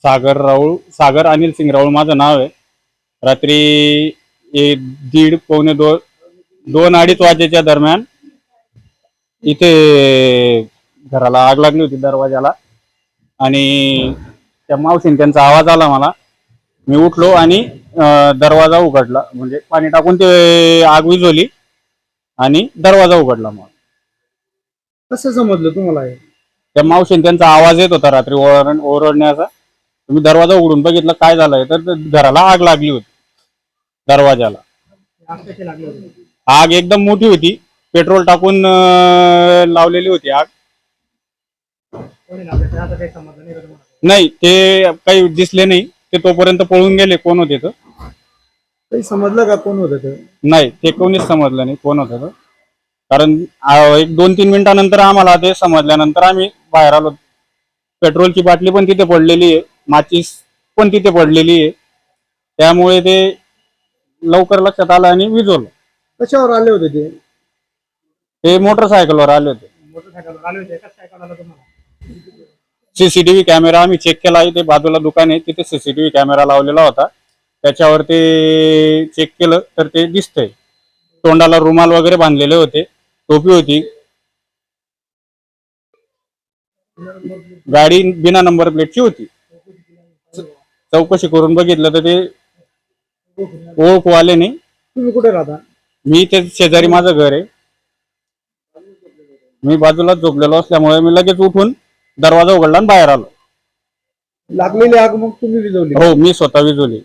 सागर अनिल सिंग राऊळ माझं नाव आहे. रात्री 1:30 पावणे 2-2:30 वाजेच्या दरम्यान इथे घराला आग लागली होती दरवाजाला. आणि त्या मावशीने त्यांचा आवाज आला मला. मी उठलो आणि दरवाजा उघडला, म्हणजे पाणी टाकून ते आग विझवली आणि दरवाजा उघडला. मग कसं समजलं तुम्हाला हे? त्या मावशीने त्यांचा आवाज येत होता रात्री ओरडण्याचा. तुम्ही दरवाजा उघडून बघितलं काय झालंय, तर घराला आग लागली होती दरवाजाला. आग कशी लागली होती? आग एकदम मोठी होती, पेट्रोल टाकून लावलेली होती आग. कोणी लागलं ते आता काही समजलं नाही का तुम्हाला? नाही, ते काही दिसले नाही. ते तोपर्यंत पळून गेले कोण होते तर. काही समजलं का कोण होतं ते? नाही, ते कोणीच समजलं नाही कोण होतं तर. कारण एक 2-3 मिनिटानंतर आम्हाला ते समजल्यानंतर आम्ही बाहेर आलो. पेट्रोलची बाटली पण तिथे पडलेली आहे, माचीस पण तिथे पडलेली आहे. त्यामुळे ते लवकर लक्षात आलं आणि विझवलं. कशावर आले होते ते? ते मोटरसायकलवर आले होते. मोटरसायकलवर आले होते. कसं काय कळालं तुम्हाला? सीसीटीव्ही कॅमेरा आम्ही चेक केला. इथे बाजूला दुकान आहे, तिथे सीसीटीव्ही कॅमेरा लावलेला होता. त्याच्यावर ते चेक केलं तर ते दिसतंय. तोंडाला रुमाल वगैरे बांधलेले होते, टोपी होती. गाडी बिना नंबर प्लेटची होती. चौकशी करून बघितलं तर ते ओळखू आले नाही. तुम्ही कुठे राहता? मी ते शेजारी माझं घर आहे. मी बाजूला झोपलेलो असल्यामुळे मी लगेच उठून दरवाजा उघडला आणि बाहेर आलो. लागलेली आग मग तुम्ही विझवली? हो, मी स्वतः विझवली.